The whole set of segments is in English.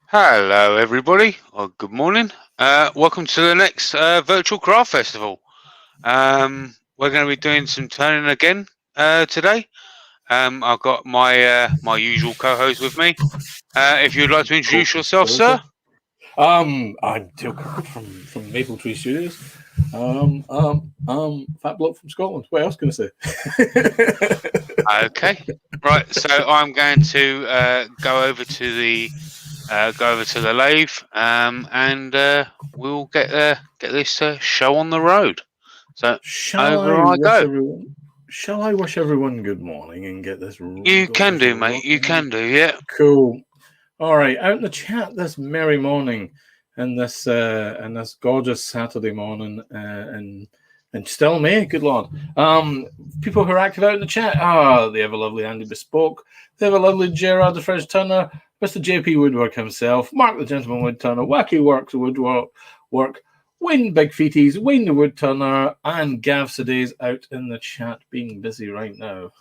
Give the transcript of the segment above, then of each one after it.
Hello, everybody. Good morning. Welcome to the next virtual craft festival. We're going to be doing some turning again today. I've got my usual co-host with me. If you'd like to introduce yourself, sir. I'm Till Kirkwood from Maple Tree Studios. Fat bloke from Scotland. What else can I say? Okay. Right. So I'm going to go over to the lathe, and we'll get this show on the road. So over I go. Shall I wish everyone good morning and get this? You can do, mate. You can do. Yeah. Cool. All right, out in the chat this merry morning, and this gorgeous Saturday morning, and still May. Good Lord. People who are active out in the chat. They have a lovely Andy Bespoke. They have a lovely Gerard the French Turner, Mr. JP Woodwork himself, Mark the Gentleman Wood Turner, Wacky Works Woodwork, Wayne Big Feeties, Wayne the Wood Turner, and Gav Seday's out in the chat being busy right now.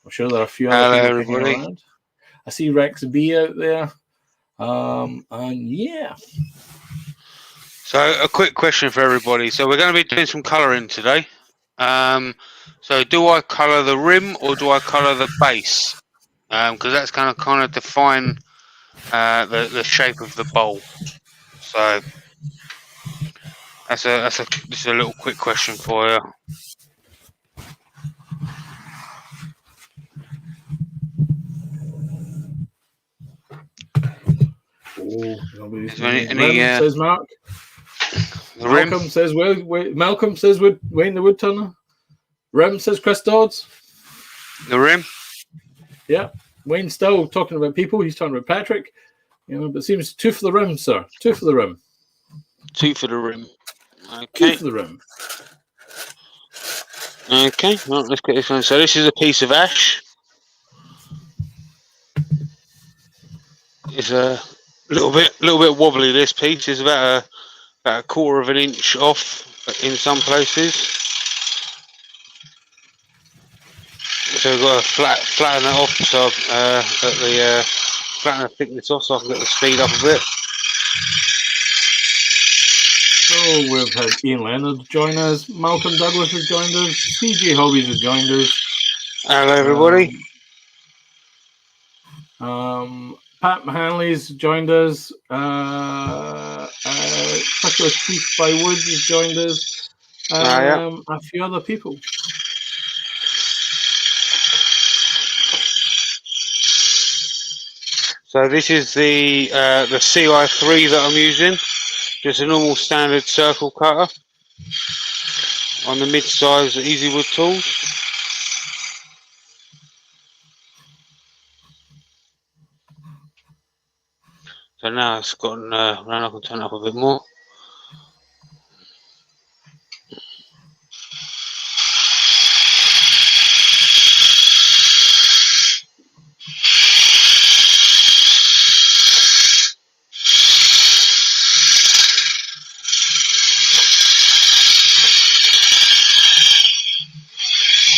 I'm sure there are a few other people hanging around. I see Rex B out there. And yeah. So a quick question for everybody. So we're going to be doing some colouring today. So do I colour the rim or do I colour the base? Because that's going to kind of define the shape of the bowl. So that's just a little quick question for you. Says Mark. Malcolm says Malcolm says Wayne the Wood Turner. Rem says Chris Dodds. The rim. Yeah, Wayne's still talking about people. He's talking about Patrick. But it seems 2 for the rim, sir. 2 for the rim. 2 for the rim. Okay. 2 for the rim. Okay. Well, let's get this one. So this is a piece of ash. It's a little bit wobbly. This piece is about a quarter of an inch off in some places. So we've got to flatten it off, so flatten the thickness off, so I can get the speed up a bit. So we've had Ian Leonard join us, Malcolm Douglas has joined us, CJ Hobbies has joined us. Hello, everybody. Pat Mahanley's joined us. Particular Chief by Woods has joined us. A few other people. So this is the CI3 that I'm using. Just a normal standard circle cutter on the mid-size Easy Wood tools. So now it's gotten round. I can turn it up a bit more.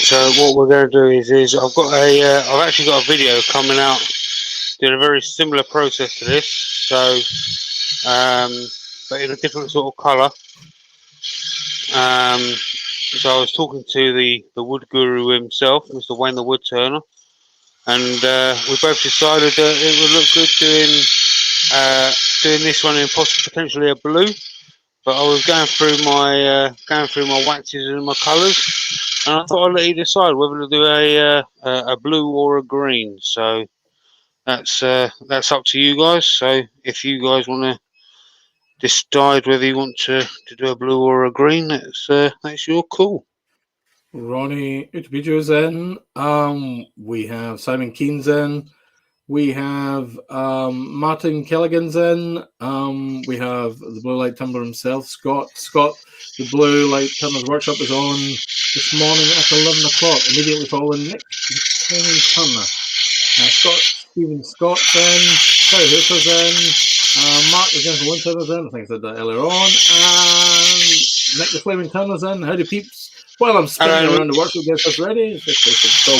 So what we're going to do is I've actually got a video coming out doing a very similar process to this. So, but in a different sort of colour. So I was talking to the wood guru himself, Mr. Wayne the Wood Turner, and we both decided that it would look good doing this one in potentially a blue. But I was going through my waxes and my colours, and I thought I'd let you decide whether to do a blue or a green. So that's up to you guys. So if you guys want to decide whether you want to do a blue or a green, that's your call. Ronnie Utbijo's in. We have Simon Keen's in. We have Martin Kelligan's in. We have the Blue Light Tumbler himself, Scott. The Blue Light Tumbler's workshop is on this morning at 11 o'clock, immediately following Nick Turner. Stephen Scott's in. Terry Hooper's in. Mark the Gentleman Wood Turner's in. I think I said that earlier on. And Nick the Flaming Turner's in. Howdy peeps. While I'm spinning around the workshop, gets us ready. So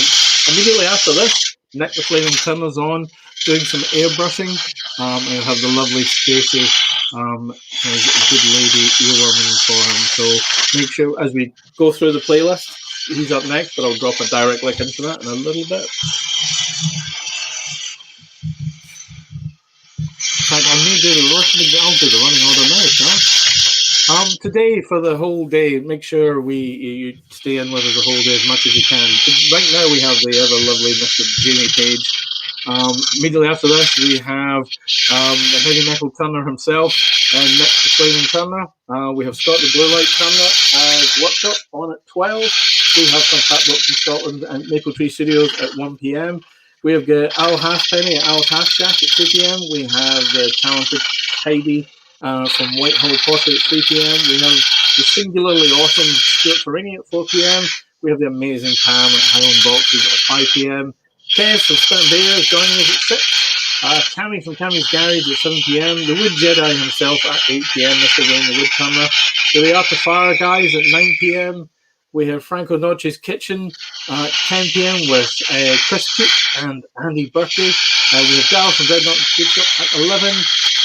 immediately after this, Nick the Flaming Turner's on. doing some airbrushing, and have the lovely Stacey, has a good lady earworming for him. So make sure as we go through the playlist, he's up next, but I'll drop a direct link into that in a little bit. In fact, I may do the running order now, Charles. Today, for the whole day, make sure you stay in with us the whole day as much as you can. Right now, we have the ever lovely Mr. Jamie Page. Immediately after this, we have the heavy metal Turner himself, Nick the Flaming Turner. We have Scott the Blue Light Turner workshop on at 12. We have some Fat Blocks in Scotland and Maple Tree Studios at 1 p.m. We have got Al Halfpenny at Al's Half Shack at 2 p.m. We have the talented Heidi from Whitehall Potter at 3 p.m. We have the singularly awesome Stuart Ferringhi at 4 p.m. We have the amazing Pam at Highland Boxes at 5 p.m. Kev from Spit and Beer is joining us at 6. Cammy from Cammy's Garage at 7 p.m. The Wood Jedi himself at 8 p.m. Mr. Wayne the Wood Turner. The Art of Fire guys at 9 p.m. We have Franco Noce's Kitchen at 10 p.m. with Chris Cook and Andy Burkey. We have Dal from Dreadnought Good Shop at 11.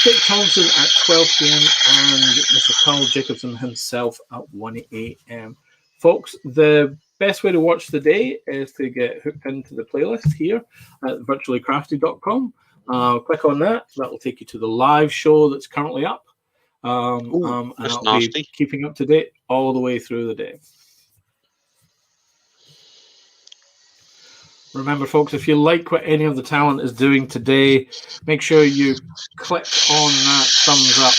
Dick Thompson at 12 p.m. and Mr. Carl Jacobson himself at 1 a.m. Folks, the best way to watch the day is to get hooked into the playlist here at virtuallycrafty.com. Click on that. That will take you to the live show that's currently up. And I'll nasty. be keeping up to date all the way through the day. Remember, folks, if you like what any of the talent is doing today, make sure you click on that thumbs up.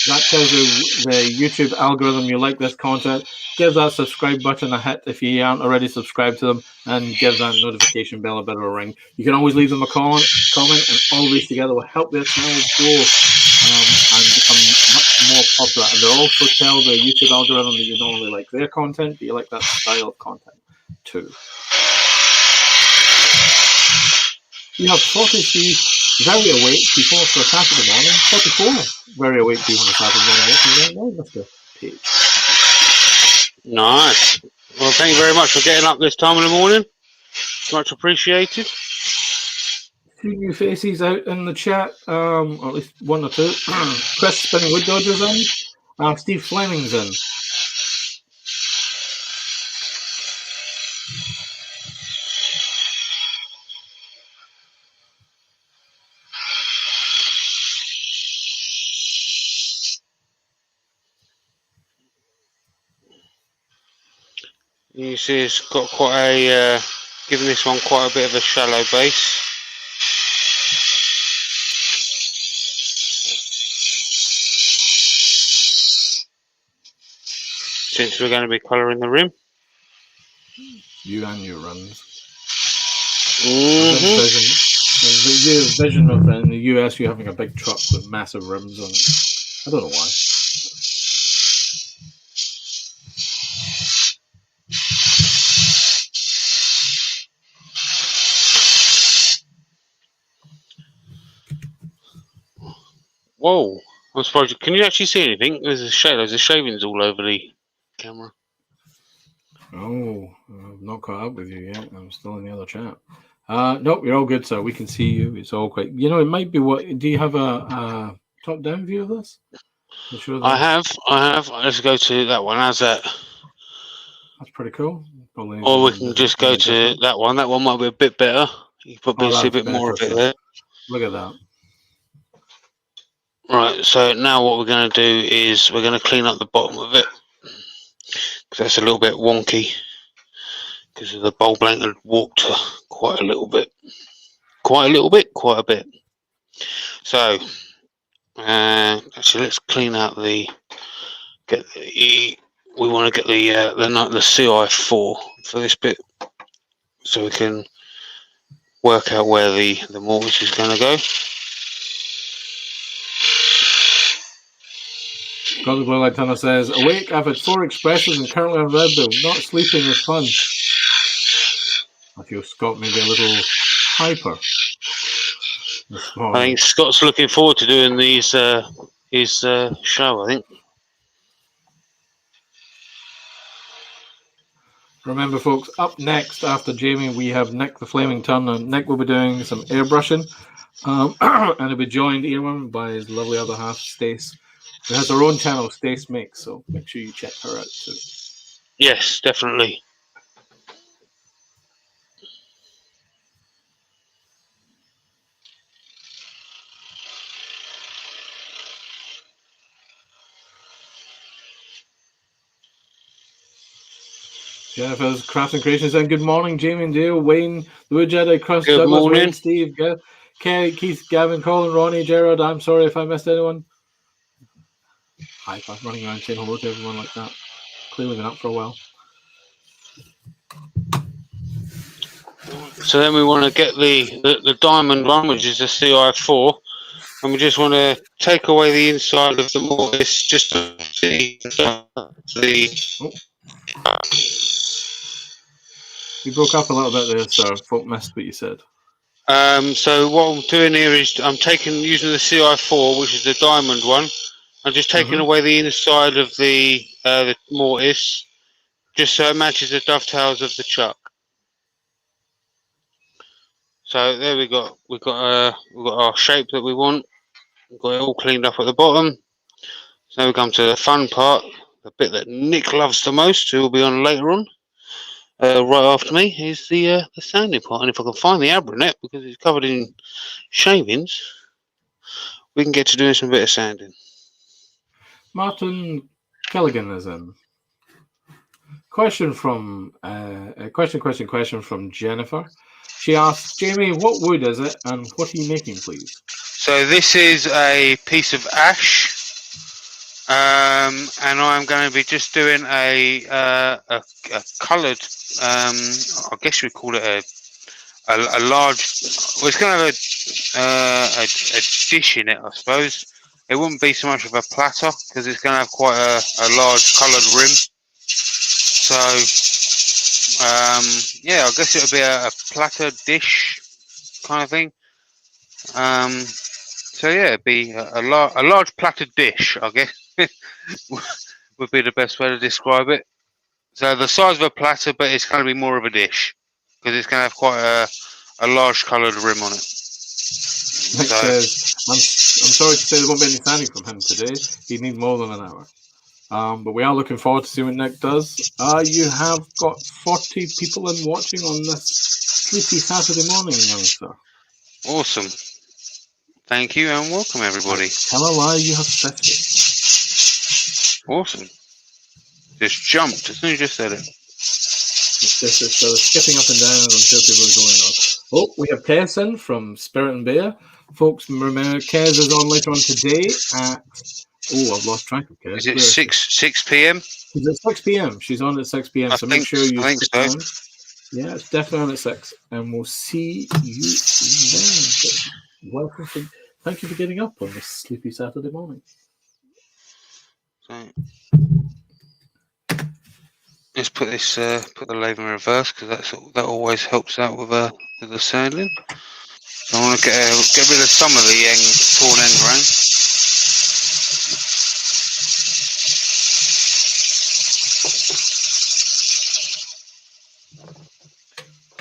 That tells the YouTube algorithm you like this content. Give that subscribe button a hit if you aren't already subscribed to them, and give that notification bell a bit of a ring. You can always leave them a comment, and all these together will help their channel grow and become much more popular. And they'll also tell the YouTube algorithm that you not only like their content, but you like that style of content too. We have 43 very awake people for Saturday morning, 44 very awake people for Saturday morning. Mr. Page. Nice. Well, thank you very much for getting up this time in the morning. Much appreciated. A few new faces out in the chat, or at least one or two. Chris Spinning Wood Dodgers in. Steve Fleming's in. This has got quite a, giving this one quite a bit of a shallow base. Since we're going to be colouring the rim. You and your runs. Mm-hmm. The vision of in the US, you're having a big truck with massive rims on it. I don't know why. Whoa, I'm surprised. Can you actually see anything? There's a shadows, there's shavings all over the camera. Oh, I've not caught up with you yet. I'm still in the other chat. Nope, you're all good, sir. We can see you. It's all quite. You know, it might be what. Do you have a top-down view of this? Sure I have. Let's go to that one. How's that? That's pretty cool. Probably or we can just go to that one. That one might be a bit better. You can probably see a bit more of it there. Look at that. Right, so now what we're going to do is we're going to clean up the bottom of it, because that's a little bit wonky, because the bowl blank had warped quite a bit. So actually, let's clean out we want to get the CI4 for this bit, so we can work out where the mortgage is going to go. Got the Blue Light Tunnel says, awake, I've had 4 expresses and currently on Red Bull. Not sleeping is fun. I feel Scott may be a little hyper. I think Scott's looking forward to doing his show, I think. Remember, folks, up next after Jamie, we have Nick the Flaming Turner. Nick will be doing some airbrushing, and he'll be joined here by his lovely other half, Stace, who has her own channel, Stace Makes. So make sure you check her out too. Yes, definitely. Jennifer's Crafting Creations, and good morning, Jamie and Dale, Wayne, the Wood Jedi, Chris, Good Douglas, morning. Wayne, Steve, Kerry, Keith, Gavin, Colin, Ronnie, Gerard. I'm sorry if I missed anyone. Hi, I'm running around saying hello to everyone like that. Clearly been up for a while. So then we want to get the diamond one, which is the CI4, and we just want to take away the inside of the mortise just to see the. You broke up a little bit there, sir. Folk missed what you said. So what I'm doing here is I'm using the CI4, which is the diamond one. I'm just taking away the inside of the mortise, just so it matches the dovetails of the chuck. So there we've got our shape that we want. We've got it all cleaned up at the bottom. So now we come to the fun part, the bit that Nick loves the most, who will be on later on. Right after me is the sanding part, and if I can find the abranet, because it's covered in shavings, we can get to doing some bit of sanding. Martin Kelligan is in. Question from Jennifer. She asks, Jamie, what wood is it, and what are you making, please? So this is a piece of ash, and I'm going to be just doing a coloured. I guess we call it a large. Well, it's going to have a dish in it, I suppose. It wouldn't be so much of a platter because it's going to have quite a large coloured rim. So, yeah, I guess it would be a platter dish kind of thing. So yeah, it'd be a large plattered dish, I guess, would be the best way to describe it. So the size of a platter, but it's going to be more of a dish because it's going to have quite a large coloured rim on it. Nick says, I'm sorry to say there won't be any sanding from him today. He'd need more than an hour. But we are looking forward to see what Nick does. You have got 40 people in watching on this sleepy Saturday morning, young sir. Awesome. Thank you and welcome, everybody. Tell a lie, you have 50. Awesome. Just jumped as soon as you just said it. It's skipping up and down, and I'm sure people are going on. Oh, we have Kez in from Spirit and Bear. Folks, remember, Kez is on later on today at... Oh, I've lost track of Kez. Is it 6 p.m.? She's at 6 p.m. She's on at 6 p.m. So make sure you stick around. Yeah, it's definitely on at 6. And we'll see you then. Welcome. Thank you for getting up on this sleepy Saturday morning. So, let's put this put the lathe in reverse because that always helps out with the sanding. So I want to get rid of some of the torn end grain.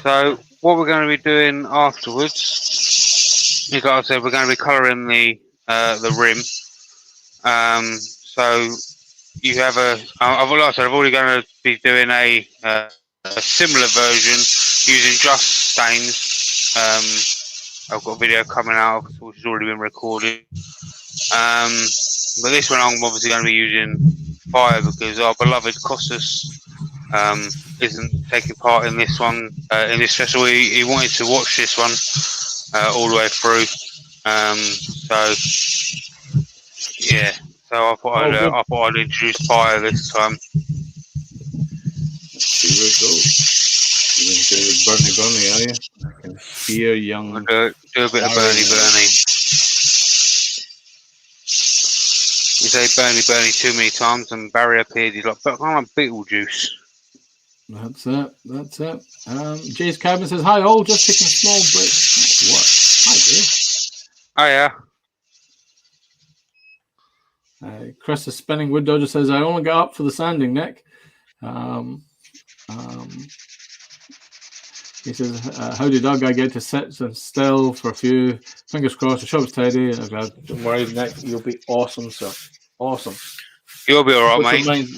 So what we're going to be doing afterwards is, like I said, we're going to be colouring the rim. So you have I've already going to be doing a similar version using just stains. I've got a video coming out which has already been recorded. But this one I'm obviously going to be using fire because our beloved Costas isn't taking part in this one, in this festival. He wanted to watch this one all the way through. So yeah, so I thought I'd introduce fire this time. Let's see where it goes. You're going to do Bernie, are you? I can hear young. Do a bit of Bernie. You say Bernie too many times, and Barry appeared. He's like, but I'm like Beetlejuice. That's it. Jace Cabin says, hi all, just taking a small break. What? Hi, Jay. Oh, yeah. Chris is spinning wood dodger says, I only got up for the sanding, Nick. He says, howdy Doug, I get to sit and still for a few. Fingers crossed, the shop's tidy. Don't worry, Nick, you'll be awesome, sir. Awesome. You'll be all right, mate.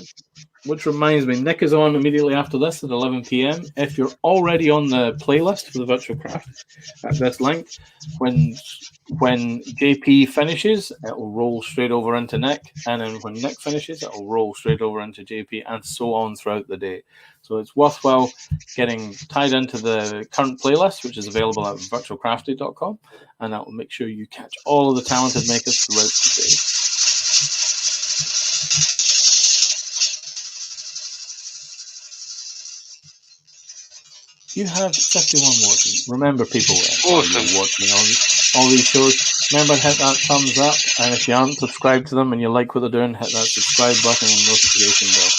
Which reminds me, Nick is on immediately after this at 11 p.m. If you're already on the playlist for the virtual craft at this link, when JP finishes, it will roll straight over into Nick, and then when Nick finishes, it will roll straight over into JP, and so on throughout the day. So it's worthwhile getting tied into the current playlist, which is available at virtualcrafty.com, and that will make sure you catch all of the talented makers throughout the day. You have 51 watching. Remember, people, awesome. Watching all these shows, remember, hit that thumbs up, and if you aren't subscribed to them and you like what they're doing, hit that subscribe button and notification bell.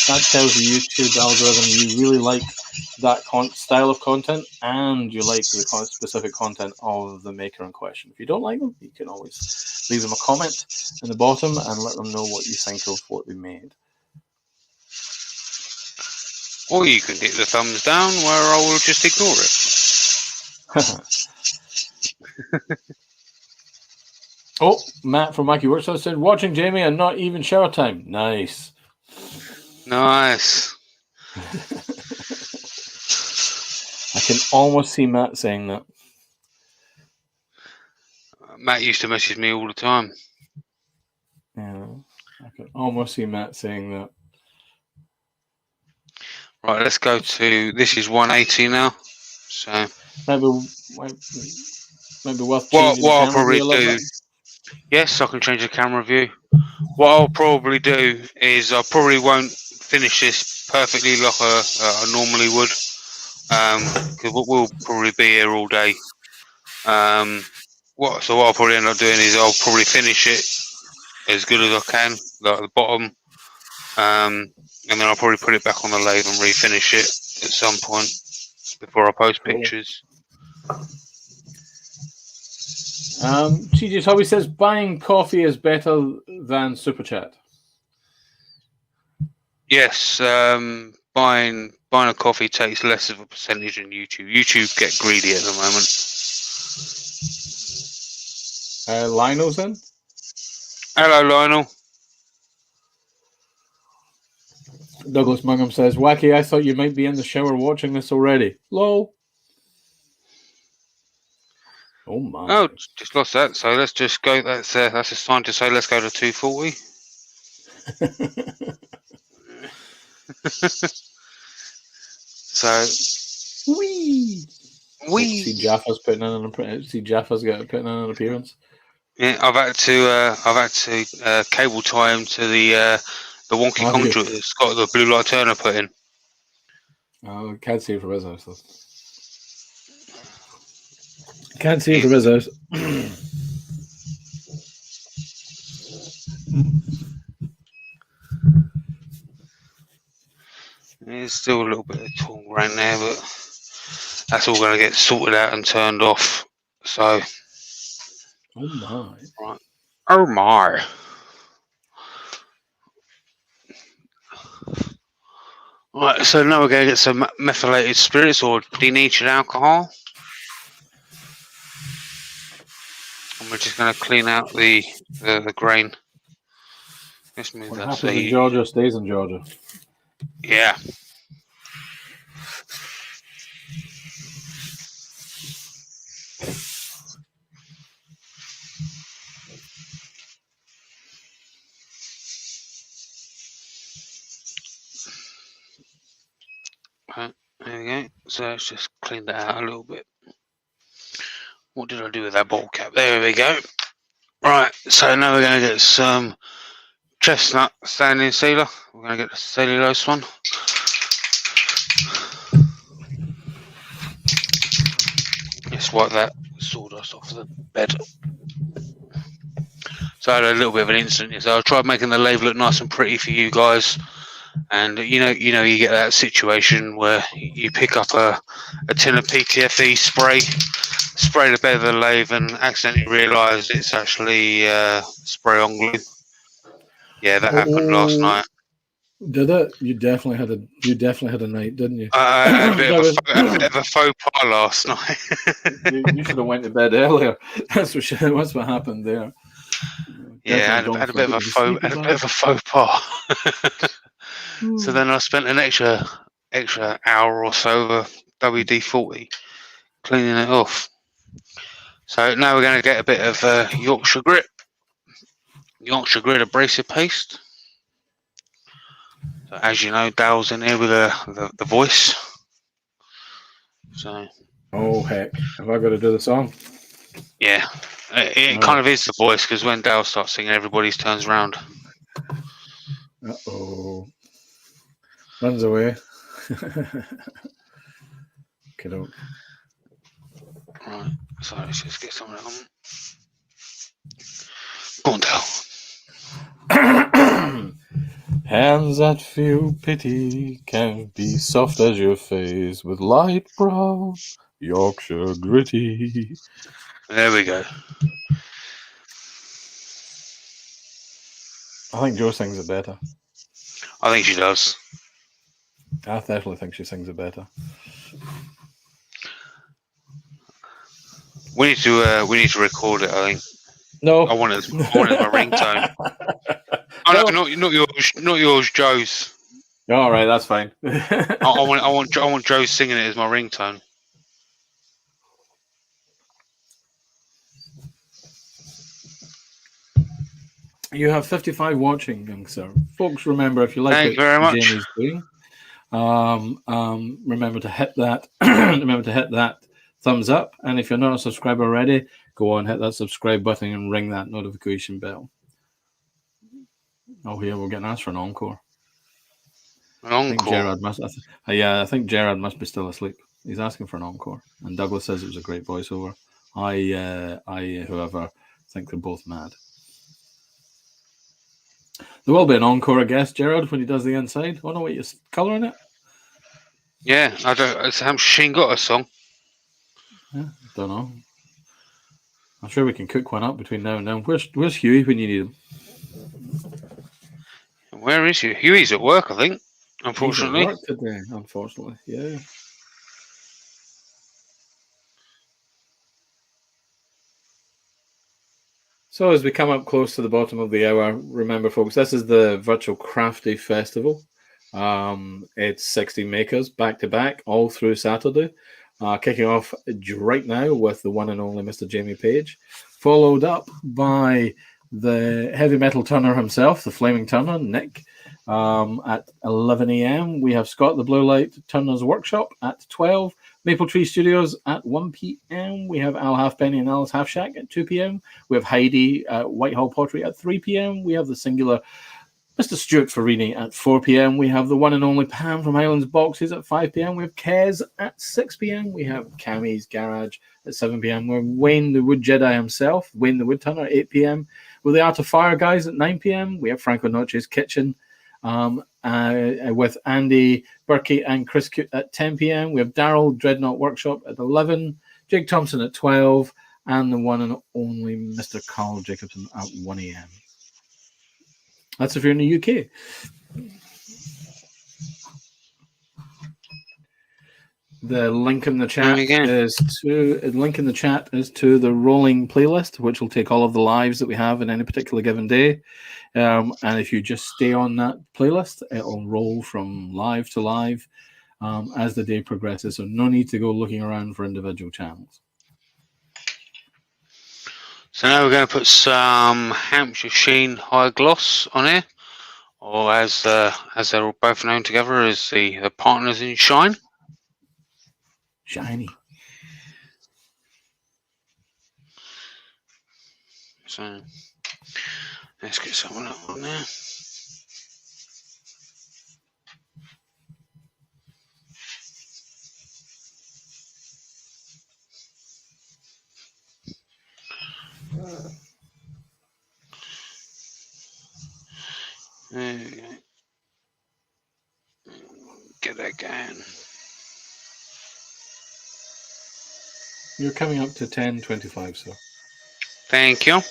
That tells the YouTube algorithm you really like that style of content, and you like the specific content of the maker in question. If you don't like them, you can always leave them a comment in the bottom and let them know what you think of what they made. Or you can hit the thumbs down, where I will just ignore it. Oh, Matt from Wacky Workshop said, watching Jamie and not even shower time. Nice. Nice. I can almost see Matt saying that. Matt used to message me all the time. Yeah, I can almost see Matt saying that. Right, let's go to, this is 180 now. So maybe worth what changing the I'll camera probably view a little do. bit. Yes, I can change the camera view. What I'll probably do is I probably won't finish this perfectly like I normally would, because we'll probably be here all day. What I'll probably end up doing is I'll probably finish it as good as I can, like at the bottom, and then I'll probably put it back on the lathe and refinish it at some point before I post pictures. TJ Hobby says buying coffee is better than Super Chat. Yes, buying a coffee takes less of a percentage than YouTube. YouTube get greedy at the moment. Lionel's in. Hello, Lionel. Douglas Mungum says, Wacky, I thought you might be in the shower watching this already. Lol. Oh my. Oh, just lost that. So let's just go. That's a sign to say let's go to 240. So we see Jaffa's putting in an appearance. Yeah, I've had to cable tie him to the wonky conduit that's got the blue light turner put in. Oh, can't see it from his house though. Can't see it from his house. There's still a little bit of torn around there, but that's all going to get sorted out and turned off. So, oh my! Right. Oh my! Right. So now we're going to get some methylated spirits or denatured alcohol, and we're just going to clean out the grain. Let's move what that. happens in Georgia stays in Georgia. Yeah. Right, there we go. So let's just clean that out a little bit. What did I do with that bottle cap? There we go. Right, so now we're going to get some chestnut standing sealer. We're going to get the cellulose one. Let's wipe that sawdust off the bed. So I had a little bit of an incident. So I tried making the lathe look nice and pretty for you guys. And you get that situation where you pick up a tin of PTFE spray the bed of the lathe and accidentally realise it's actually spray on glue. Yeah, that happened last night. Did it? You definitely had a night, didn't you? I had a bit That of a faux pas last night. you should have went to bed earlier. That's what happened there. Yeah, Definitely I gone had a for a bit of bit a of a sleepy bath. faux pas. So then I spent an extra hour or so of WD-40 cleaning it off. So now we're going to get a bit of Yorkshire grit abrasive paste. So as you know, Dale's in here with the voice. So Oh heck! Have I got to do the song? yeah, it kind of is the voice, because when Dale starts singing, everybody turns around. Oh, runs away. Kiddo. Right, so let's just get some of that on. Go on, Dale. Hands that feel pity can be soft as your face with light brown Yorkshire gritty. There we go. I think Jo sings it better. I think she does. I definitely think she sings it better. We need to record it. I think. No, I want it as my ringtone. Oh no, not yours, Joe's. All right, that's fine. I want Joe singing it as my ringtone. You have 55 watching, young sir. Folks, remember, if you like Thank you very what much. Jamie's doing, remember to hit that. Remember to hit that thumbs up, and if you're not a subscriber already, go on, hit that subscribe button and ring that notification bell. Oh, here we're getting asked for an encore. An encore. I think Gerard must. I think Gerard must be still asleep. He's asking for an encore, and Douglas says it was a great voiceover. However, think they're both mad. There will be an encore, I guess, Gerard, when he does the inside. Oh no, wait, you're colouring it? Yeah, I don't. Has Sheen got a song? Yeah, don't know. I'm sure we can cook one up between now and then. Where's Huey when you need him? Where is he? Huey's at work, I think. Unfortunately. He's at work today, unfortunately. Yeah. So as we come up close to the bottom of the hour, remember, folks, this is the Virtual Crafty Festival. It's 60 makers back to back all through Saturday. Kicking off right now with the one and only Mr. Jamie Page, followed up by the heavy metal turner himself, the flaming turner, Nick, at 11 a.m. We have Scott, the Blue Light Turner's Workshop at 12. Maple Tree Studios at 1 p.m. We have Al Halfpenny and Alice Halfshack at 2 p.m. We have Heidi at Whitehall Pottery at 3 p.m. We have the singular Mr. Stuart Farini at 4 p.m. We have the one and only Pam from Highlands Boxes at 5 p.m. We have Kez at 6 p.m. We have Cammy's Garage at 7 p.m. We have Wayne the Wood Jedi himself, Wayne the Wood Turner at 8 p.m. With the Art of Fire guys at 9 p.m. We have Franco Noce's Kitchen with Andy Berkey and Chris Coote at 10 p.m. We have Daryl Dreadnought Workshop at 11, Jake Thompson at 12, and the one and only Mr. Carl Jacobson at 1 a.m. That's if you're in the UK. The link in the chat is to the rolling playlist, which will take all of the lives that we have in any particular given day. And if you just stay on that playlist, it'll roll from live to live as the day progresses. So no need to go looking around for individual channels. So now we're going to put some Hampshire Sheen High Gloss on here, or as they're both known together as the Partners in Shine. Shiny. So let's get some of that on there. There we go. Get that going. You're coming up to 10:25, sir. Thank you.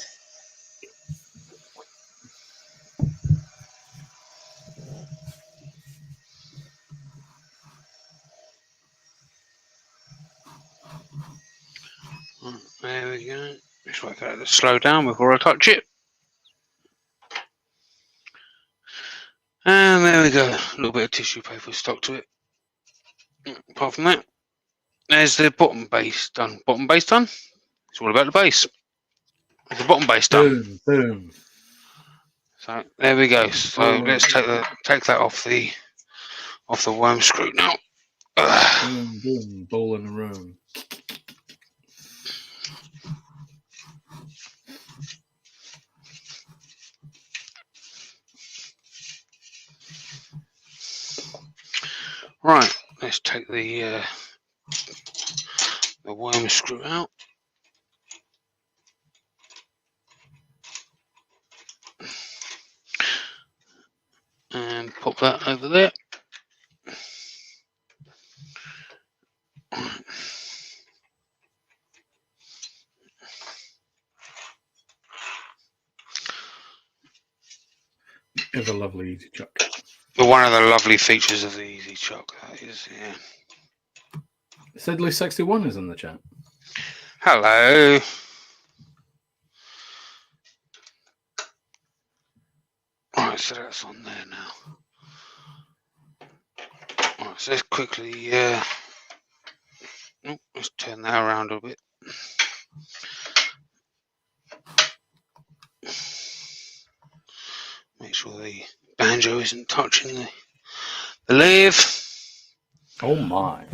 slow down before I touch it. And there we go. A little bit of tissue paper stuck to it. Apart from that, there's the bottom base done. Bottom base done. It's all about the base. The bottom base done. Boom, boom. So there we go. So let's take that off the worm screw now. Boom, boom, bowl in the room. Right, let's take the worm screw out. And pop that over there. It's a lovely Easy Chuck. One of the lovely features of the Easy Chuck, that is, yeah. Sidley61 is in the chat. Hello. Right, so that's on there now. Right, so let's quickly, let's turn that around a bit. Make sure the banjo isn't touching the lathe. Oh my.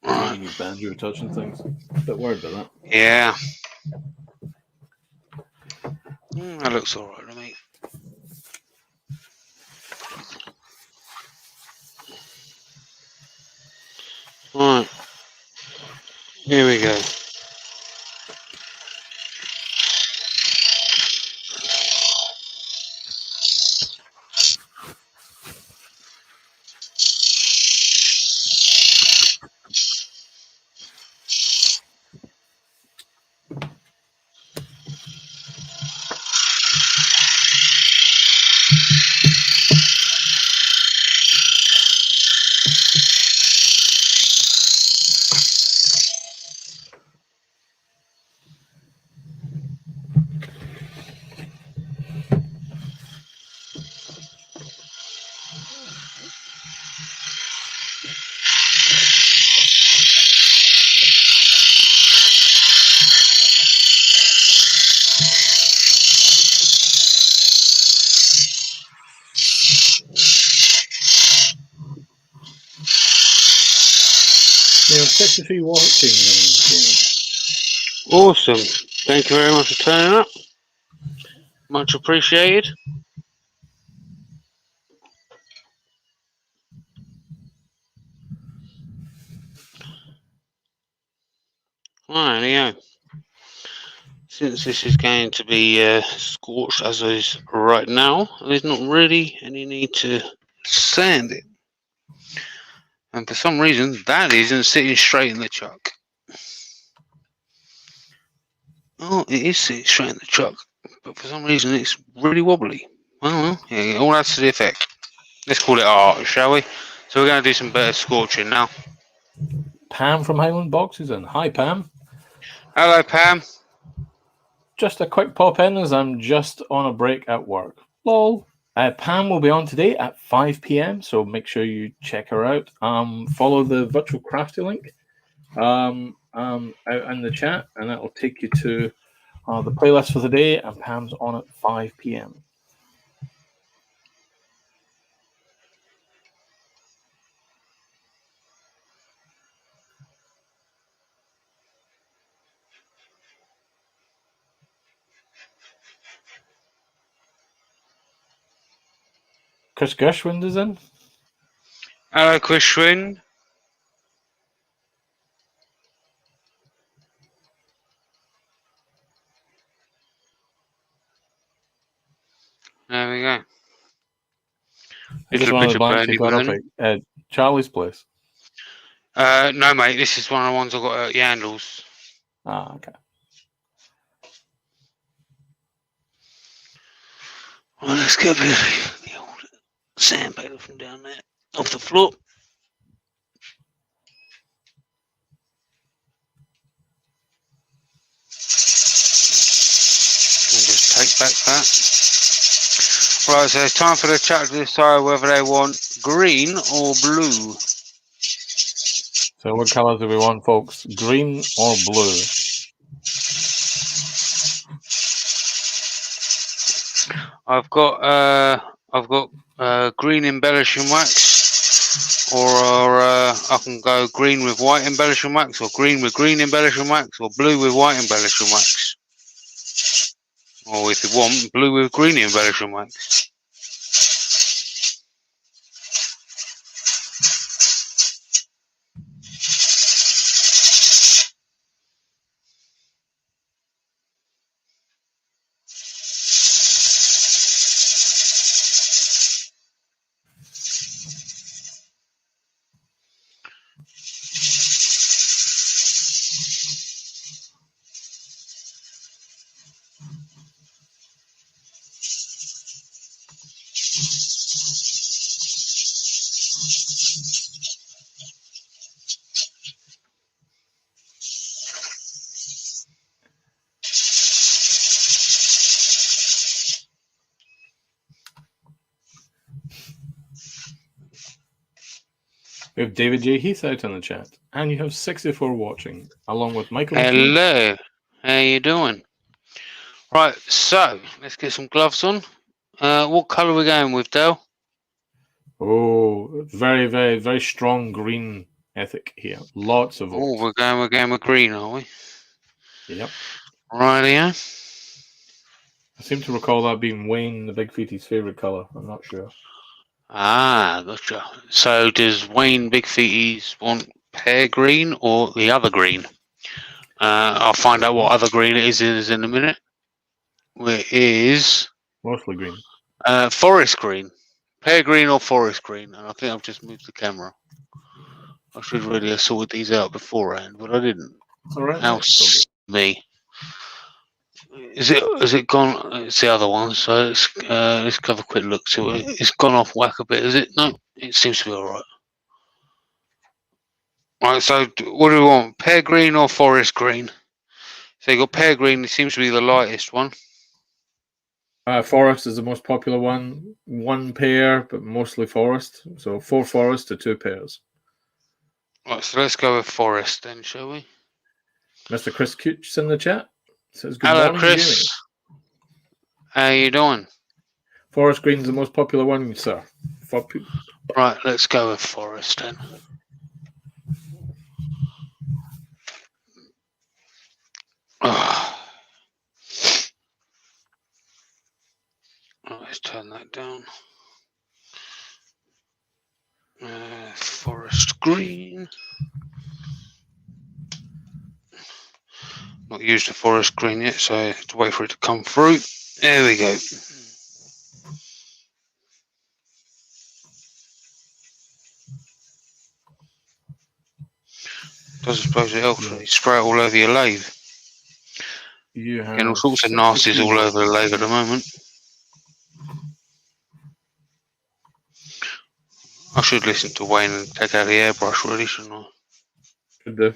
Right. Your banjo touching things. A bit worried about that. Yeah. That looks alright to me. Right. Here we go. Thanks for watching. Awesome. Thank you very much for turning up. Much appreciated. Right, there you go. Since this is going to be scorched as is right now, there's not really any need to sand it. And for some reason, that isn't sitting straight in the chuck. Oh, it is sitting straight in the chuck, but for some reason it's really wobbly. Well, yeah, all that's to the effect. Let's call it art, shall we? So we're going to do some better scorching now. Pam from Highland Boxes in. Hi, Pam. Hello, Pam. Just a quick pop in as I'm just on a break at work. Lol. Pam will be on today at 5 p.m, so make sure you check her out. Follow the virtual crafty link out in the chat, and that will take you to the playlist for the day, and Pam's on at 5 p.m. Chris Gershwind is in. Hello, Gershwind. There we go. This one of the blanks you got up at Charlie's place. No, mate. This is one of the ones I got at Yandles. Ah, okay. Well, let's get a bit of the old sandpaper from down there off the floor. respect that. Right, so it's time for the chat to decide whether they want green or blue. So what colours do we want, folks? Green or blue? I've got green embellishing wax, or I can go green with white embellishing wax, or green with green embellishing wax, or blue with white embellishing wax, or if you want, blue with green embellishing wax. We have David J. Heath out in the chat, and you have 64 watching, along with Michael. Hello, how you doing? Right, so let's get some gloves on. What colour are we going with, Dale? Oh, very, very, very strong green ethic here. Lots of votes. Oh, we're going with green, are we? Yep. Rightio. I seem to recall that being Wayne the Big Feety's favourite colour. I'm not sure. Ah, gotcha. So does Wayne Big Feeties want pear green or the other green? I'll find out what other green it is in a minute. It is Mostly green. forest green. Pear green or forest green. And I think I've just moved the camera. I should really have sorted these out beforehand, but I didn't. All right. How's me? Is it gone? It's the other one. So let's have a quick look to it. It's gone off whack a bit, is it? No, it seems to be all right. Right. So what do we want? Pear green or forest green? So you got pear green. It seems to be the lightest one. Forest is the most popular one. One pair, but mostly forest. So 4 forest to 2 pairs. Right. So let's go with forest then, shall we? Mr. Chris Cooch in the chat says good Hello, morning, Chris. Jimmy. How you doing? Forest green's the most popular one, sir. Right. Let's go with forest then. Let's turn that down. Forest green. Not used the forest green yet, so I have to wait for it to come through. There we go. Doesn't suppose it helps when you spray it all over your lathe. You have Getting all sorts of nasties all over the lathe at the moment. I should listen to Wayne and take out the airbrush, really, shouldn't I? Should do.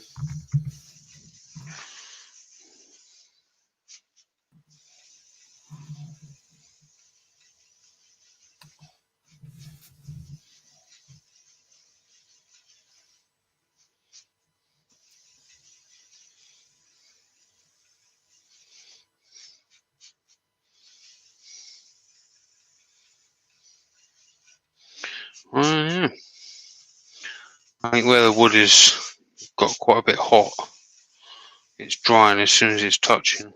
Yeah. I think where the wood has got quite a bit hot, it's drying as soon as it's touching.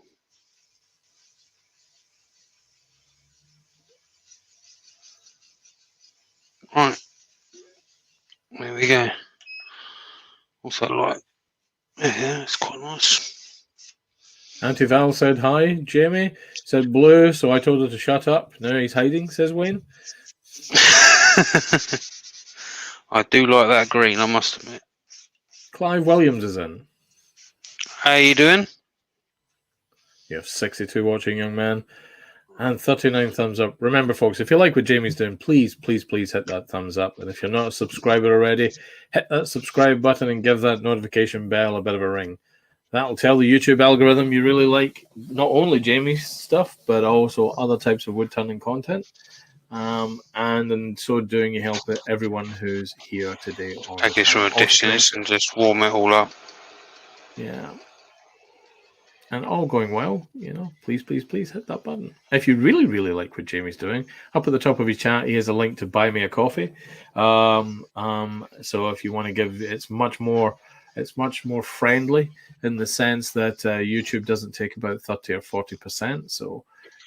Right, there we go. What's that like? Yeah, it's quite nice. Auntie Val said hi. Jamie said blue, so I told her to shut up. Now he's hiding, says Wayne. I do like that green, I must admit. Clive Williams is in. How you doing? You have 62 watching, young man, and 39 thumbs up. Remember, folks, if you like what Jamie's doing, please, please, please hit that thumbs up. And if you're not a subscriber already, hit that subscribe button and give that notification bell a bit of a ring. that'll tell the YouTube algorithm you really like not only Jamie's stuff, but also other types of wood turning content. And in so doing, you help everyone who's here today. Take this from a distance and just warm it all up. Yeah. And all going well, please hit that button. If you really, really like what Jamie's doing, up at the top of his chat, he has a link to buy me a coffee. So if you want to give, it's much more friendly in the sense that YouTube doesn't take about 30 or 40%. So,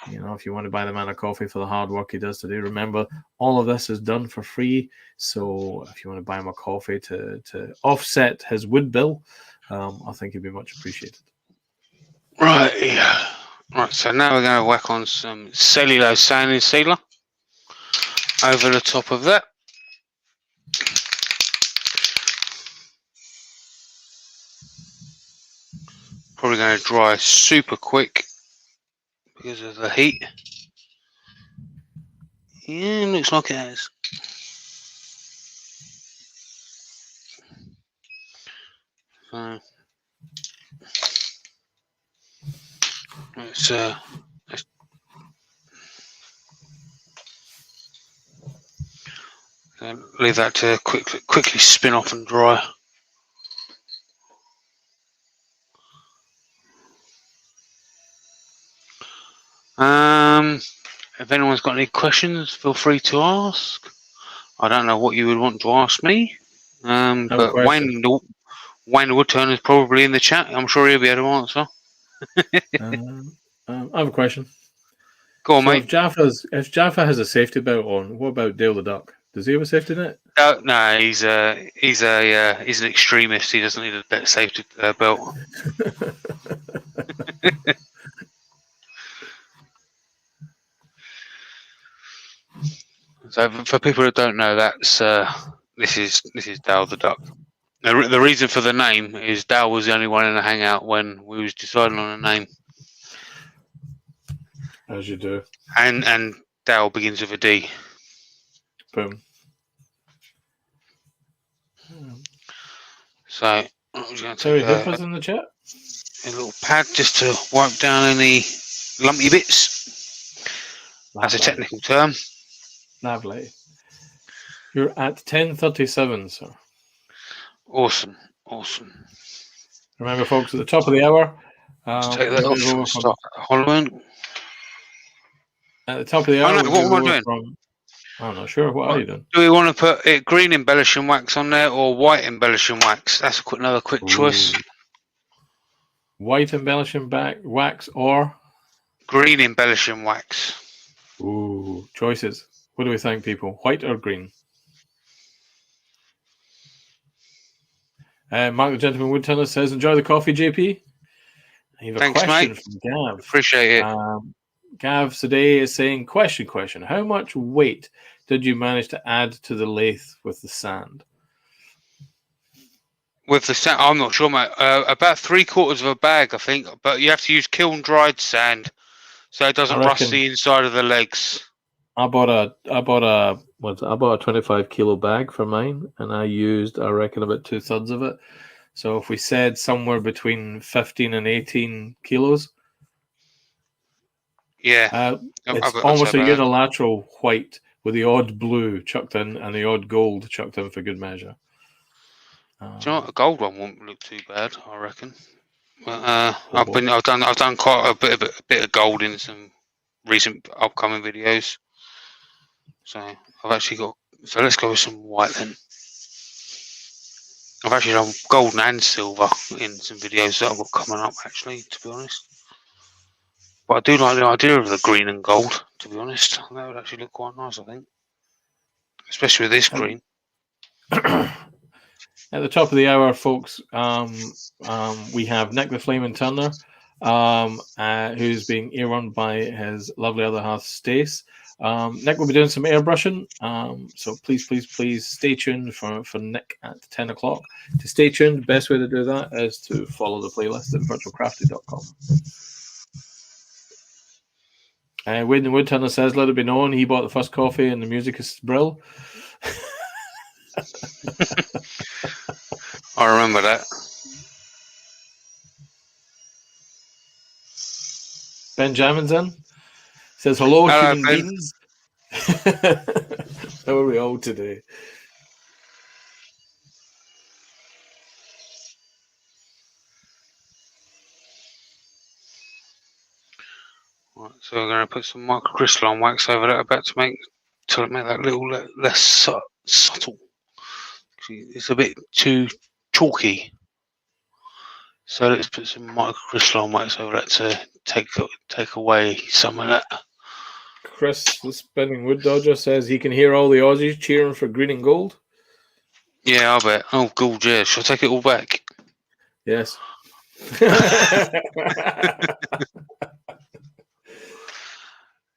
if you want to buy the man a coffee for the hard work he does today, remember all of this is done for free. So if you want to buy him a coffee to offset his wood bill, I think it'd be much appreciated. Right, yeah. Right, so now we're going to whack on some cellulose sanding sealer over the top of that. Probably going to dry super quick because of the heat. Yeah, looks like it has. Let's leave that to quickly spin off and dry. If anyone's got any questions, feel free to ask. I don't know what you would want to ask me, but Wayne the Woodturner is probably in the chat. I'm sure he'll be able to answer. I have a question. Go on, mate. If Jaffa has a safety belt on, what about Dale the Duck? Does he have a safety net? No, he's an extremist. He doesn't need a better safety belt. So for people who don't know, that's this is Dale the Duck. The reason for the name is Dale was the only one in the hangout when we was deciding on a name. As you do. And Dale begins with a D. Boom. So I'm just going to Terry Hooper's in the chat. A little pad just to wipe down any lumpy bits. That's a technical term. Lovely. You're at 10:37, sir. Awesome. Remember, folks, at the top of the hour, take that off and start hollowing. At the top of the hour, what am I doing? I'm not sure. What are you doing? Do we want to put green embellishing wax on there or white embellishing wax? That's another quick choice. White embellishing wax or green embellishing wax. Ooh, choices. What do we think, people? White or green? Mark the Gentleman Woodturner says, "Enjoy the coffee, JP." Thanks, mate. From Gav. Appreciate it. Gav today is saying, question. How much weight did you manage to add to the lathe with the sand? With the sand, I'm not sure, mate. About 3/4 of a bag, I think. But you have to use kiln dried sand, so it doesn't rust the inside of the legs. I bought a 25 kilo bag for mine, and I used, I reckon, about 2/3 of it. So if we said somewhere between 15 and 18 kilos. Yeah. It's almost a unilateral white with the odd blue chucked in and the odd gold chucked in for good measure. Do you know what? A gold one won't look too bad, I reckon. But I've done quite a bit of gold in some recent upcoming videos. So I've actually got. So let's go with some white then. I've actually done gold and silver in some videos that I've got coming up. Actually, to be honest. But I do like the idea of the green and gold, to be honest. That would actually look quite nice, I think. Especially with this green. At the top of the hour, folks, we have Nick the Flaming Turner, who's being earwormed by his lovely other half, Stace. Nick will be doing some airbrushing, so please stay tuned for Nick at 10 o'clock. To stay tuned, the best way to do that is to follow the playlist at virtualcrafty.com. Wade the Woodturner says, "Let it be known, he bought the first coffee and the music is brill." I remember that. Benjamin's in. Says, hello, Hello, human Ben. beings. How are we all today? Right, so we're going to put some microcrystalline wax over that, about to make that little less subtle. It's a bit too chalky. So let's put some microcrystalline wax over that to take away some of that. Chris, the spinning wood dodger, says he can hear all the Aussies cheering for green and gold. Yeah, I bet. Oh, gold, yeah. Shall I take it all back? Yes.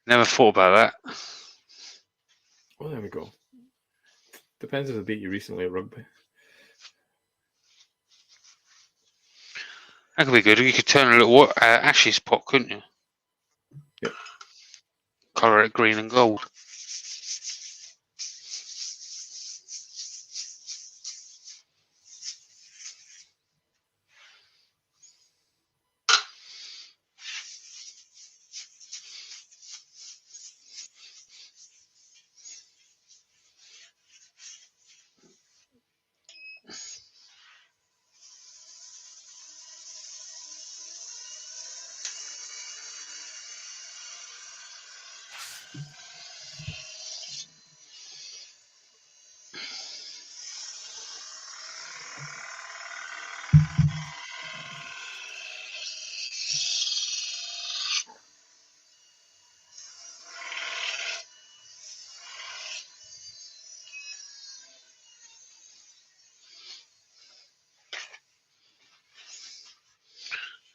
Never thought about that. Well, there we go. Depends if they beat you recently at rugby. That could be good. You could turn a little ashes pot, couldn't you? Yep. Colour it green and gold.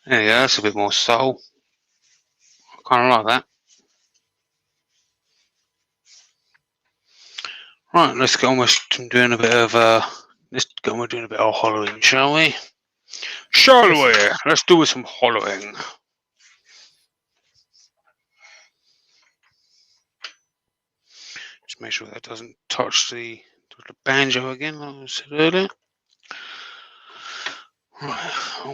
There you go, that's a bit more subtle. I kind of like that. Right, let's get on with doing a bit of hollowing, shall we? Shall we? Let's do some hollowing. Just make sure that doesn't touch the banjo again, like I said earlier. Right, I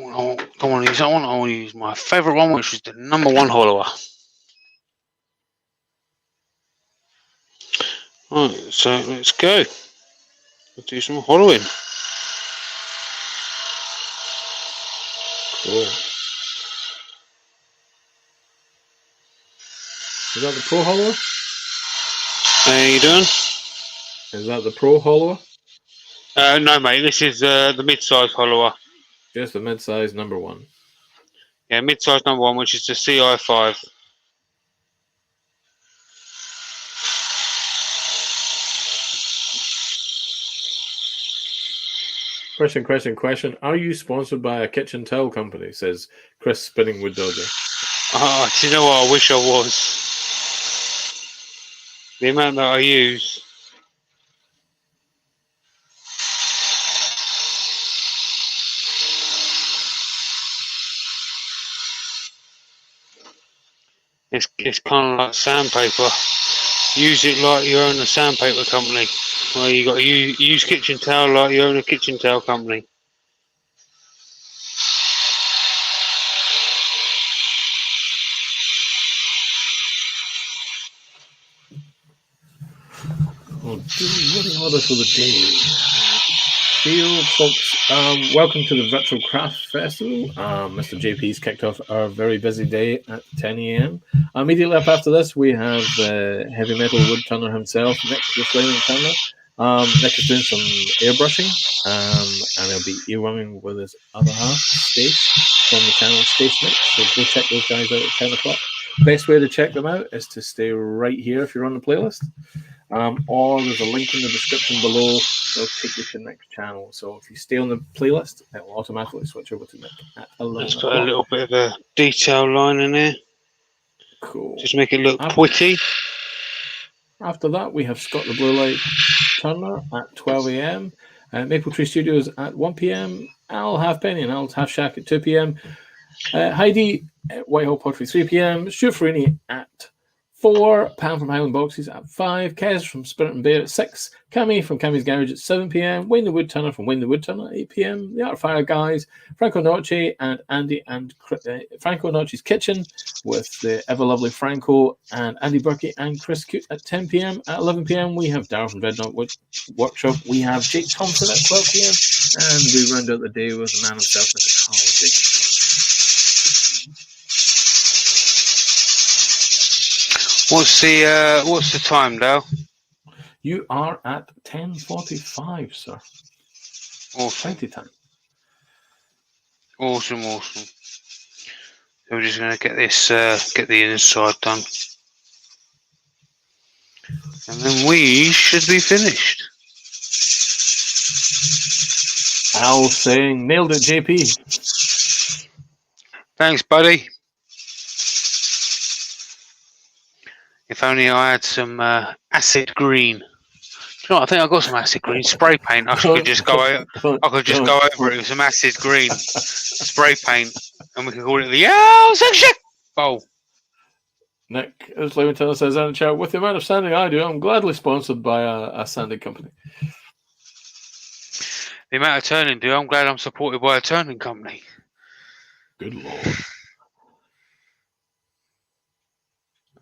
don't want to use that one. I want to use my favourite one, which is the #1 hollower. Right, so let's go. Let's do some hollowing. Cool. Is that the Pro Hollower? How you doing? Is that the Pro Hollower? No, mate. This is the mid-size hollower. Just the mid-size #1. Yeah, mid-size #1, which is the CI5. Question. Are you sponsored by a kitchen towel company? Says Chris Spinning Wood Dodger. Oh, do you know what? I wish I was. The amount that I use. It's kind of like sandpaper. Use it like you own a sandpaper company. Well, you got to use kitchen towel like you own a kitchen towel company. What an order for the day. Deal, folks. Welcome to the Virtual Craft Festival. Mr. JP's kicked off our very busy day at 10 a.m. Immediately up after this, we have heavy metal wood turner himself, Nick the Flaming Turner. Nick is doing some airbrushing, and he'll be earworming with his other half, Stace, from the channel Stace Nick. So go check those guys out at 10 o'clock. Best way to check them out is to stay right here if you're on the playlist. Or there's a link in the description below. It'll take you to the next channel. So if you stay on the playlist, it will automatically switch over to Nick at 11 Let's o'clock. put a little bit of a detail line in there. Cool. Just make it look pretty. After that, we have Scott the Blue Light Turner at 12 a.m. Maple Tree Studios at 1 p.m. Al Halfpenny and Al's Half Shack at 2 p.m. Heidi at Whitehall Pottery 3 p.m. Stu Farini at 4, Pam from Highland Boxes at 5, Kez from Spirit and Bear at 6, Cammy from Cammy's Garage at 7 p.m, Wayne the Woodturner from Wayne the Woodturner at 8 p.m, The Art Fire Guys, Franco Noce and Andy and Franco Noce's Kitchen with the ever lovely Franco and Andy Burkey and Chris Coote at 10 p.m. At 11 p.m, we have Darryl from Dreadnought Workshop, we have Jake Thompson at 12 p.m, and we round out the day with the man himself, Mr. Carl Jacobson. What's the time, Dale? You are at 10:45, sir. Awesome. Plenty time. Awesome. So we're just going to get this, get the inside done, and then we should be finished. Al saying, nailed it, JP. Thanks, buddy. If only I had some acid green. Do you know what? I think I got some acid green spray paint. I could just go over. I could just go over it with some acid green spray paint, and we could call it the section bowl. Nick, as Leamington says in the chat, with the amount of sanding I do, I'm gladly sponsored by a sanding company. The amount of turning, dude, I'm glad I'm supported by a turning company. Good lord.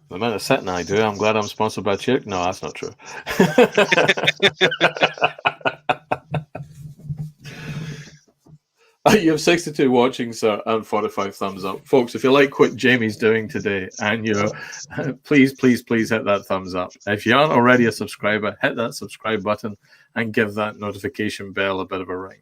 The amount of setting I do, I'm glad I'm sponsored by Chick. No, that's not true. You have 62 watching, sir, and 45 thumbs up. Folks, if you like what Jamie's doing today, and please hit that thumbs up. If you aren't already a subscriber, hit that subscribe button and give that notification bell a bit of a ring.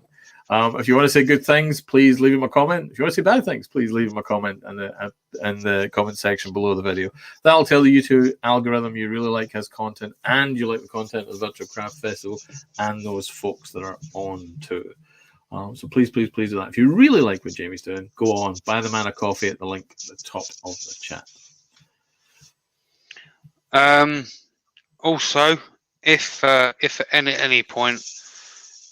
If you want to say good things, please leave him a comment. If you want to say bad things, please leave him a comment in the comment section below the video. That'll tell the YouTube algorithm you really like his content and you like the content of the Virtual Craft Festival and those folks that are on too. So please do that. If you really like what Jamie's doing, go on, buy the man a coffee at the link at the top of the chat. Also, if at any point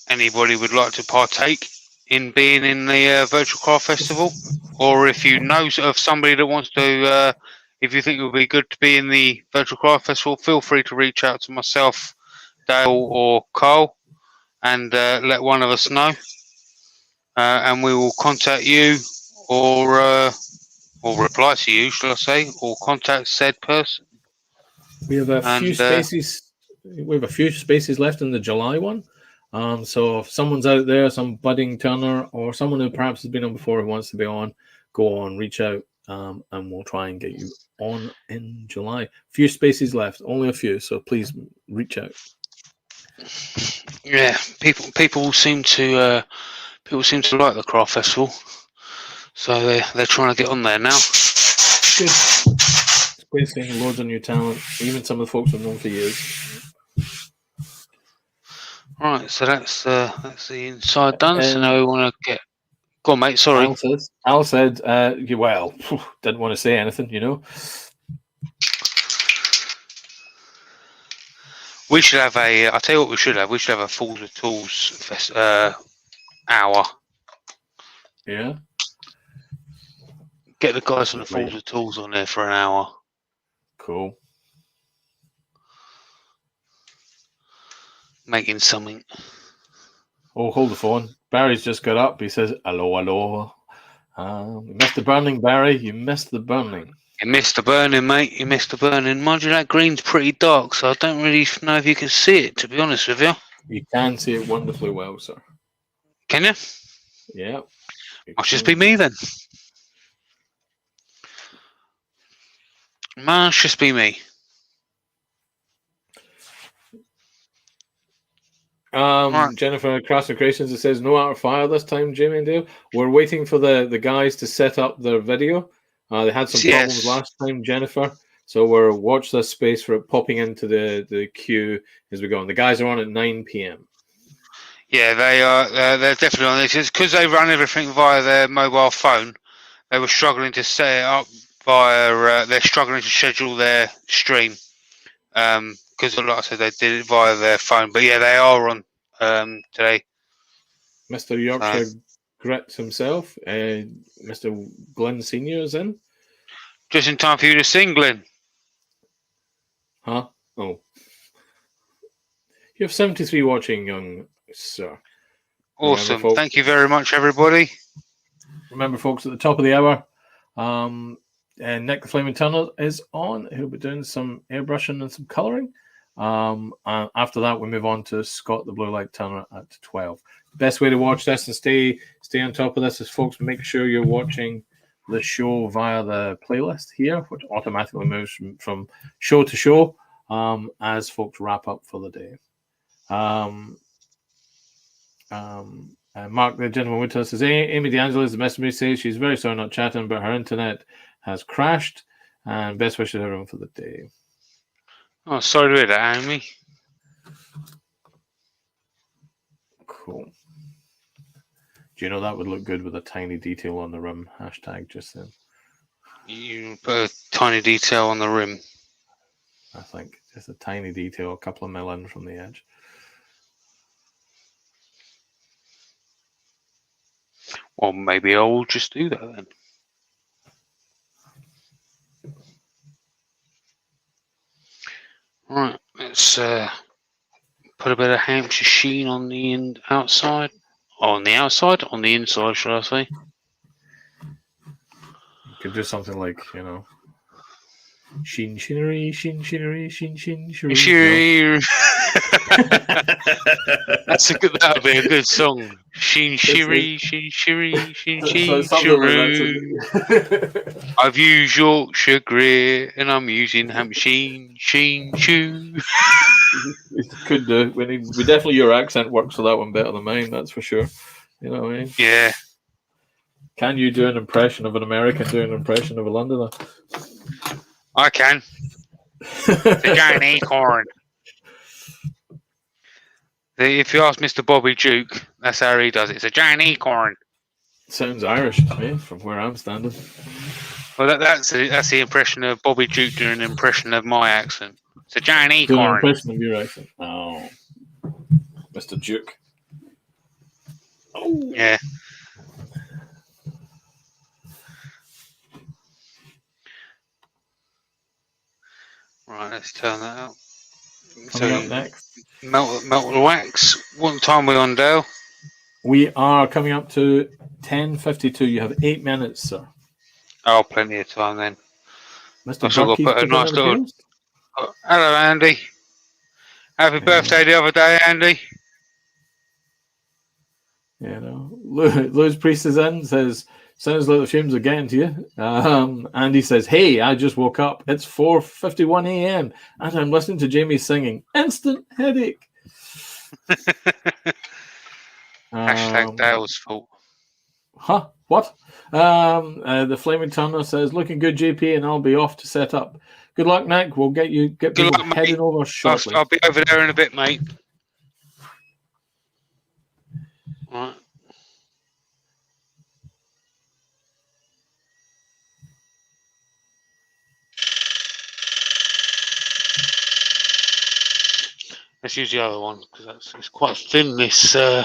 anybody would like to partake in being in the Virtual Craft Festival, or if you know of somebody that wants to, if you think it would be good to be in the Virtual Craft Festival, feel free to reach out to myself, Dale, or Carl, and let one of us know, and we will contact you, or reply to you, shall I say, or contact said person. We have a few spaces. We have a few spaces left in the July one. So if someone's out there, some budding turner or someone who perhaps has been on before who wants to be on, go on, reach out, and we'll try and get you on in July. Few spaces left, only a few, so please reach out. Yeah, people seem to like the craft festival, so they're trying to get on there now. Good. It's great seeing loads of new talent, even some of the folks I've known for years. Right, so that's the inside done. So now we want to get. Go on, mate. Sorry. Al said, well, didn't want to say anything, you know. We should have I'll tell you what we should have. We should have a Fools with Tools hour. Yeah. Get the guys from the Fools with Tools on there for an hour. Cool. Making something. Oh, hold the phone. Barry's just got up. He says, hello. You missed the burning, Barry. You missed the burning. You missed the burning, mate. You missed the burning. Mind you, that green's pretty dark, so I don't really know if you can see it, to be honest with you. You can see it wonderfully well, sir. Can you? Yeah. Must just be me, then. Must just be me. Right. Jennifer Craftsman Creations, it says no Art of Fire this time, Jamie and Dale. We're waiting for the guys to set up their video. They had some problems last time, Jennifer. So we're watch this space for it popping into the queue as we go on. The guys are on at 9 p.m. Yeah, they are. They're definitely on this. Because they run everything via their mobile phone. They were struggling to set it up via. They're struggling to schedule their stream. Because, like I said, they did it via their phone. But yeah, they are on today. Mr. Yorkshire Grit himself, Mr. Glenn Senior is in. Just in time for you to sing, Glenn. Huh? Oh. You have 73 watching, young sir. Awesome. Folks, Thank you very much, everybody. Remember, folks, at the top of the hour, and Nick the Flaming Tunnel is on. He'll be doing some airbrushing and some colouring. And after that, we move on to Scott the Blue Light Turner at 12. The best way to watch this and stay on top of this is, folks, make sure you're watching the show via the playlist here, which automatically moves from show to show as folks wrap up for the day. Mark, the gentleman with us, says Amy D'Angelo, the message says she's very sorry not chatting, but her internet has crashed, and best wishes to everyone for the day. Oh, sorry to hear that, Amy. Cool. Do you know that would look good with a tiny detail on the rim? Hashtag just then. You put a tiny detail on the rim. I think just a tiny detail, a couple of mil in from the edge. Well, maybe I'll just do that then. Right, let's put a bit of Hampshire sheen on the outside. On the outside? On the inside, should I say? You could do something like, sheen sheenery, sheen sheenery, sheen sheen sheenery. That would be a good song. Sheen shiri, sheen shiri, sheen sheen shiroo. I've used Yorkshire grit and I'm using Hampshire sheen shoo. Could do. We definitely, your accent works for that one better than mine, that's for sure. You know what I mean? Yeah. Can you do an impression of an American doing an impression of a Londoner? I can. It's a giant acorn. If you ask Mr. Bobby Duke, that's how he does it. It's a giant acorn. Sounds Irish to me, from where I'm standing. Well, that's the impression of Bobby Duke doing an impression of my accent. It's a giant acorn. Doing an impression of your accent. Oh, Mr. Duke. Oh, yeah. Right, let's turn that out. Coming up next. Melt the wax. What time are we on, Dale? We are coming up to 10:52. You have 8 minutes, sir. Oh, plenty of time then. Mr. Burkey's put a nice little. Hello, Andy. Happy birthday the other day, Andy. Louis Priest is in, says, sounds like the fumes are getting to you. Andy says, hey, I just woke up. It's 4:51 a.m. and I'm listening to Jamie singing. Instant headache. Hashtag Dale's fault. Huh? What? The Flaming Turner says, looking good, JP, and I'll be off to set up. Good luck, Nick. We'll get people heading over shortly. I'll be over there in a bit, mate. Right. Let's use the other one because it's quite thin. This I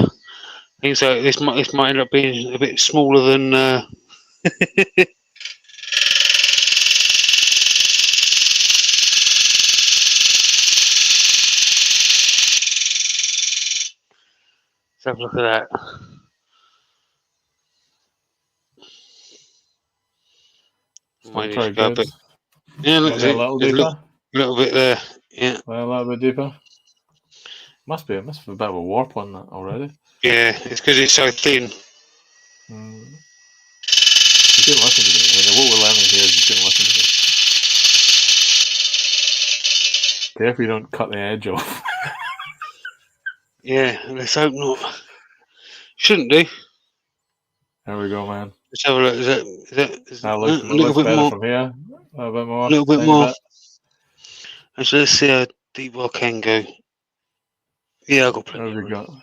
think so. This might end up being a bit smaller than. Let's have a look at that. Might just go a bit. Yeah, look, a little deeper. Little bit there. Yeah. A little bit deeper. Must be a bit of a warp on that already. Yeah, it's because it's so thin. You didn't listen to me. What we're learning here is you didn't listen to me. Careful you don't cut the edge off. Yeah, let's hope not. Shouldn't do. There we go, man. Let's have a look. Is that looks a little bit more from here? A little bit more. A little bit more. So let's see how deep I can go. Yeah, I've got plenty. There we go.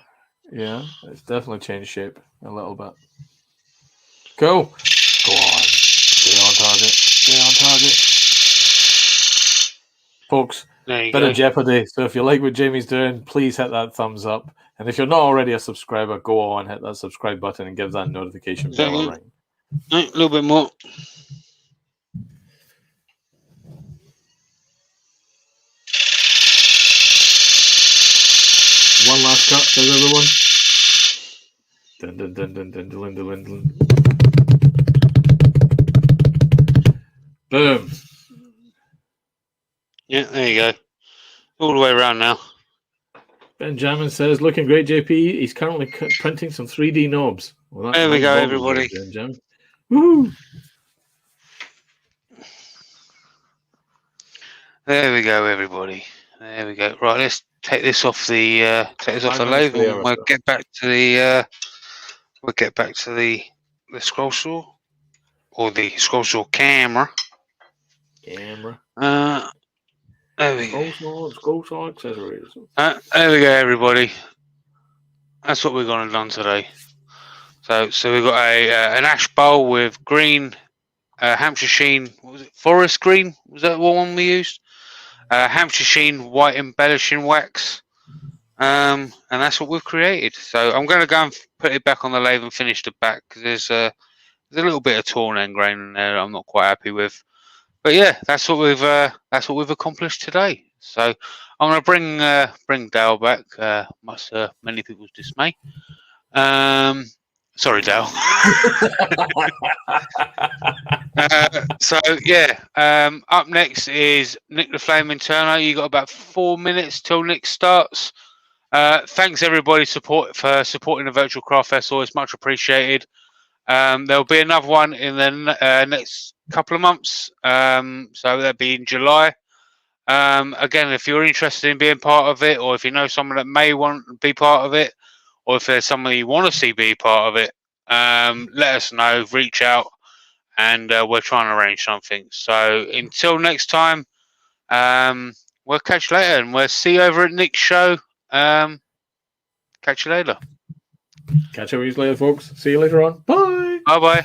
Yeah, it's definitely changed shape a little bit. Cool. Go on. Stay on target. Stay on target. Folks, bit of jeopardy. So if you like what Jamie's doing, please hit that thumbs up. And if you're not already a subscriber, go on, hit that subscribe button and give that notification bell a ring. A little bit more. cut, says everyone. Dun, dun, dun, dun, dun, dun, dun, dun. Boom. Yeah, there you go. All the way around now. Benjamin says, looking great, JP. He's currently printing some 3D knobs. Well, There we go, everybody. Benjamin. Woo! There we go, everybody. There we go. Right, let's take this off the lathe, and we'll get back to the scroll saw, or the scroll saw camera. There we go. Scroll saw accessories. There we go, everybody. That's what we're going to do today. So we've got an ash bowl with green Hampshire sheen. What was it? Forest green? Was that one we used? Hampshire sheen white embellishing wax. And that's what we've created. So I'm going to go and put it back on the lathe and finish the back, because there's a little bit of torn end grain in there that I'm not quite happy with. But yeah, that's what we've accomplished today. So I'm going to bring Dale back, much many people's dismay. Sorry, Dale. So yeah, up next is Nick the Flaming Turner. You got about 4 minutes till Nick starts. Thanks everybody for supporting the Virtual Craft Festival. It's much appreciated. There'll be another one in the next couple of months. So that'll be in July. Again, if you're interested in being part of it, or if you know someone that may want to be part of it, or if there's someone you want to see be part of it, let us know, reach out, and we're trying to arrange something. So until next time, we'll catch you later, and we'll see you over at Nick's show. Catch you later. Catch you later, folks. See you later on. Bye. Bye-bye.